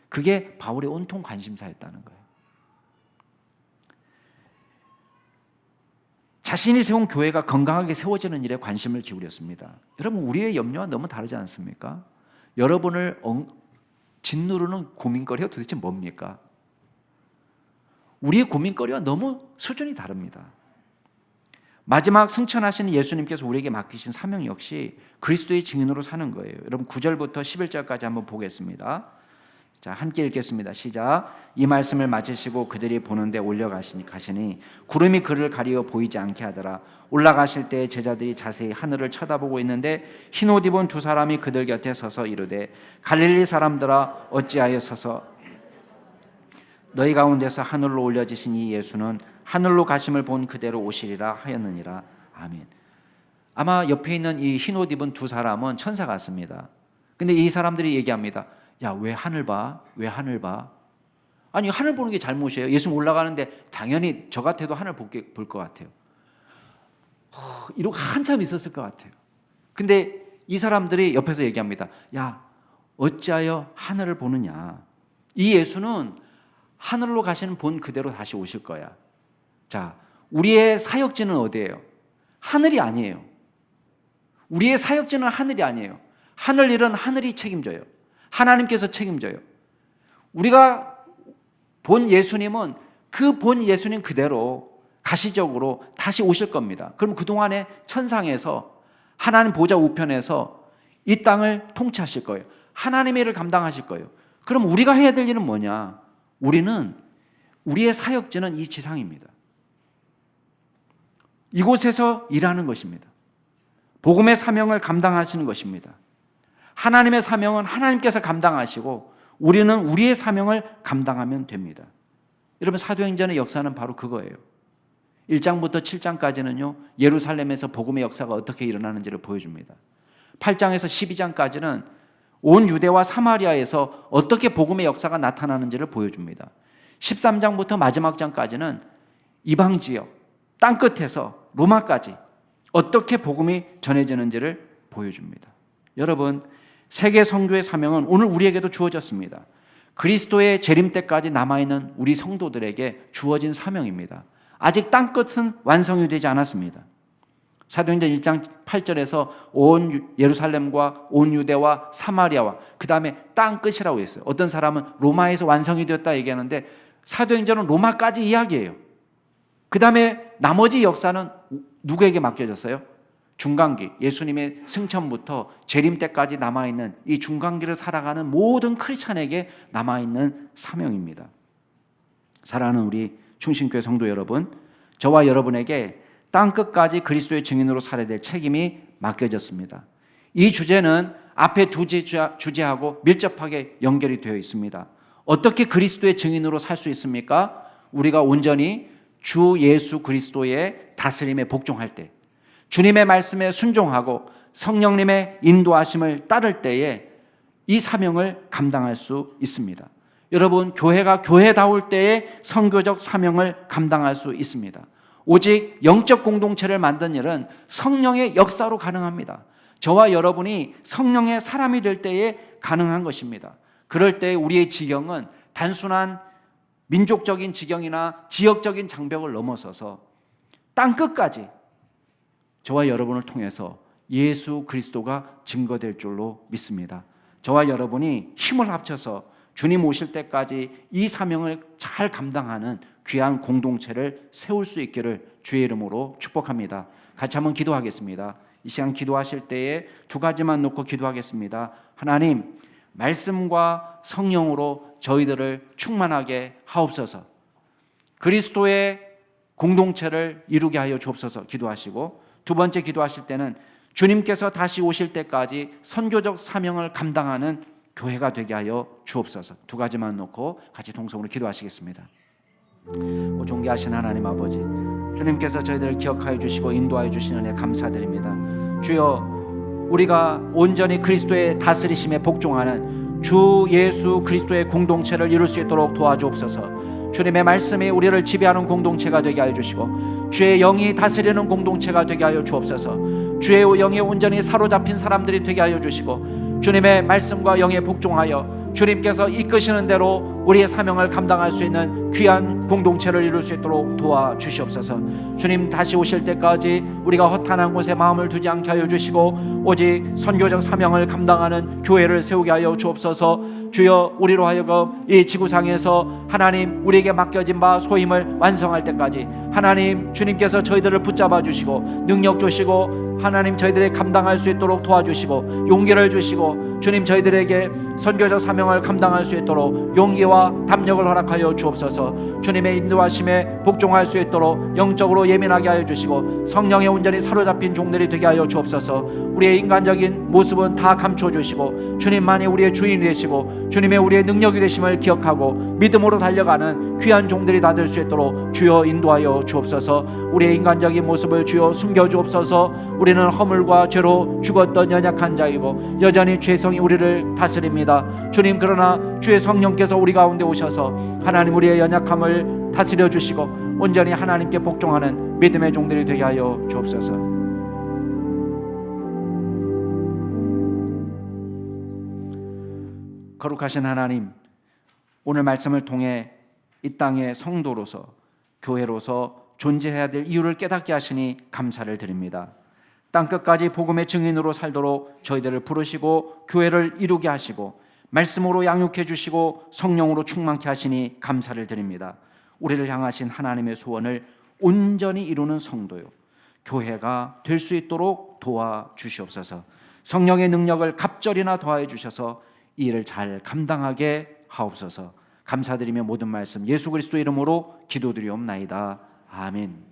그게 바울의 온통 관심사였다는 거예요. 자신이 세운 교회가 건강하게 세워지는 일에 관심을 기울였습니다. 여러분, 우리의 염려와 너무 다르지 않습니까? 여러분을 짓누르는 고민거리가 도대체 뭡니까? 우리의 고민거리와 너무 수준이 다릅니다. 마지막 승천하신 예수님께서 우리에게 맡기신 사명 역시 그리스도의 증인으로 사는 거예요. 여러분 9절부터 11절까지 한번 보겠습니다. 자, 함께 읽겠습니다. 시작. 이 말씀을 마치시고 그들이 보는데 올려가시니 구름이 그를 가리어 보이지 않게 하더라. 올라가실 때 제자들이 자세히 하늘을 쳐다보고 있는데 흰 옷 입은 두 사람이 그들 곁에 서서 이르되 갈릴리 사람들아 어찌하여 서서 너희 가운데서 하늘로 올려지신 이 예수는 하늘로 가심을 본 그대로 오시리라 하였느니라. 아멘. 아마 옆에 있는 이 흰 옷 입은 두 사람은 천사 같습니다. 근데 이 사람들이 얘기합니다. 야, 왜 하늘 봐? 왜 하늘 봐? 아니, 하늘 보는 게 잘못이에요. 예수 올라가는데 당연히 저 같아도 하늘 볼 것 같아요. 이러고 한참 있었을 것 같아요. 근데 이 사람들이 옆에서 얘기합니다. 야, 어찌하여 하늘을 보느냐? 이 예수는 하늘로 가시는 본 그대로 다시 오실 거야. 자, 우리의 사역지는 어디예요? 하늘이 아니에요. 우리의 사역지는 하늘이 아니에요. 하늘 일은 하늘이 책임져요. 하나님께서 책임져요. 우리가 본 예수님은 그 본 예수님 그대로 가시적으로 다시 오실 겁니다. 그럼 그동안에 천상에서 하나님 보좌 우편에서 이 땅을 통치하실 거예요. 하나님의 일을 감당하실 거예요. 그럼 우리가 해야 될 일은 뭐냐? 우리의 사역지는 이 지상입니다. 이곳에서 일하는 것입니다. 복음의 사명을 감당하시는 것입니다. 하나님의 사명은 하나님께서 감당하시고 우리는 우리의 사명을 감당하면 됩니다. 여러분, 사도행전의 역사는 바로 그거예요. 1장부터 7장까지는요 예루살렘에서 복음의 역사가 어떻게 일어나는지를 보여줍니다. 8장에서 12장까지는 온 유대와 사마리아에서 어떻게 복음의 역사가 나타나는지를 보여줍니다. 13장부터 마지막 장까지는 이방 지역, 땅끝에서 로마까지 어떻게 복음이 전해지는지를 보여줍니다. 여러분, 세계 선교의 사명은 오늘 우리에게도 주어졌습니다. 그리스도의 재림 때까지 남아있는 우리 성도들에게 주어진 사명입니다. 아직 땅끝은 완성이 되지 않았습니다. 사도행전 1장 8절에서 온 예루살렘과 온 유대와 사마리아와 그 다음에 땅끝이라고 했어요. 어떤 사람은 로마에서 완성이 되었다 얘기하는데 사도행전은 로마까지 이야기예요. 그 다음에 나머지 역사는 누구에게 맡겨졌어요? 중간기, 예수님의 승천부터 재림 때까지 남아있는 이 중간기를 살아가는 모든 크리스찬에게 남아있는 사명입니다. 사랑하는 우리 충신교회 성도 여러분, 저와 여러분에게 땅끝까지 그리스도의 증인으로 살아야 될 책임이 맡겨졌습니다. 이 주제는 앞에 두 주제하고 밀접하게 연결이 되어 있습니다. 어떻게 그리스도의 증인으로 살 수 있습니까? 우리가 온전히 주 예수 그리스도의 다스림에 복종할 때, 주님의 말씀에 순종하고 성령님의 인도하심을 따를 때에 이 사명을 감당할 수 있습니다. 여러분, 교회가 교회다울 때에 선교적 사명을 감당할 수 있습니다. 오직 영적 공동체를 만든 일은 성령의 역사로 가능합니다. 저와 여러분이 성령의 사람이 될 때에 가능한 것입니다. 그럴 때 우리의 지경은 단순한 민족적인 지경이나 지역적인 장벽을 넘어서서 땅끝까지 저와 여러분을 통해서 예수 그리스도가 증거될 줄로 믿습니다. 저와 여러분이 힘을 합쳐서 주님 오실 때까지 이 사명을 잘 감당하는 귀한 공동체를 세울 수 있기를 주의 이름으로 축복합니다. 같이 한번 기도하겠습니다. 이 시간 기도하실 때에 두 가지만 놓고 기도하겠습니다. 하나님, 말씀과 성령으로 저희들을 충만하게 하옵소서. 그리스도의 공동체를 이루게 하여 주옵소서 기도하시고, 두 번째 기도하실 때는 주님께서 다시 오실 때까지 선교적 사명을 감당하는 교회가 되게 하여 주옵소서. 두 가지만 놓고 같이 동성으로 기도하시겠습니다. 존귀하신 하나님 아버지, 주님께서 저희들을 기억하여 주시고 인도하여 주시는 은혜 감사드립니다. 주여, 우리가 온전히 그리스도의 다스리심에 복종하는 주 예수 그리스도의 공동체를 이룰 수 있도록 도와주옵소서. 주님의 말씀이 우리를 지배하는 공동체가 되게 하여 주시고, 주의 영이 다스리는 공동체가 되게 하여 주옵소서. 주의 영에 온전히 사로잡힌 사람들이 되게 하여 주시고, 주님의 말씀과 영에 복종하여 주님께서 이끄시는 대로 우리의 사명을 감당할 수 있는 귀한 공동체를 이룰 수 있도록 도와주시옵소서. 주님 다시 오실 때까지 우리가 허탄한 곳에 마음을 두지 않게 하여 주시고, 오직 선교적 사명을 감당하는 교회를 세우게 하여 주옵소서. 주여, 우리로 하여금 이 지구상에서 하나님 우리에게 맡겨진 바 소임을 완성할 때까지 하나님 주님께서 저희들을 붙잡아 주시고 능력 주시고, 하나님 저희들이 감당할 수 있도록 도와주시고 용기를 주시고, 주님 저희들에게 선교적 사명을 감당할 수 있도록 용기와 담력을 허락하여 주옵소서. 주님의 인도하심에 복종할 수 있도록 영적으로 예민하게 하여 주시고, 성령에 온전히 사로잡힌 종들이 되게 하여 주옵소서. 우리의 인간적인 모습은 다 감춰 주시고, 주님만이 우리의 주인이 되시고 주님의 우리의 능력이 되심을 기억하고 믿음으로 달려가는 귀한 종들이 다 될 수 있도록 주여 인도하여 주옵소서. 우리의 인간적인 모습을 주여 숨겨 주옵소서. 우리는 허물과 죄로 죽었던 연약한 자이고 여전히 죄성이 우리를 다스립니다. 주님, 그러나 주의 성령께서 우리 가운데 오셔서 하나님 우리의 연약함을 다스려 주시고 온전히 하나님께 복종하는 믿음의 종들이 되게 하여 주옵소서. 거룩하신 하나님, 오늘 말씀을 통해 이 땅의 성도로서 교회로서 존재해야 될 이유를 깨닫게 하시니 감사를 드립니다. 땅끝까지 복음의 증인으로 살도록 저희들을 부르시고 교회를 이루게 하시고 말씀으로 양육해 주시고 성령으로 충만케 하시니 감사를 드립니다. 우리를 향하신 하나님의 소원을 온전히 이루는 성도요, 교회가 될 수 있도록 도와주시옵소서. 성령의 능력을 갑절이나 더하여 주셔서 이 일을 잘 감당하게 하옵소서. 감사드리며 모든 말씀 예수 그리스도 이름으로 기도드리옵나이다. 아멘.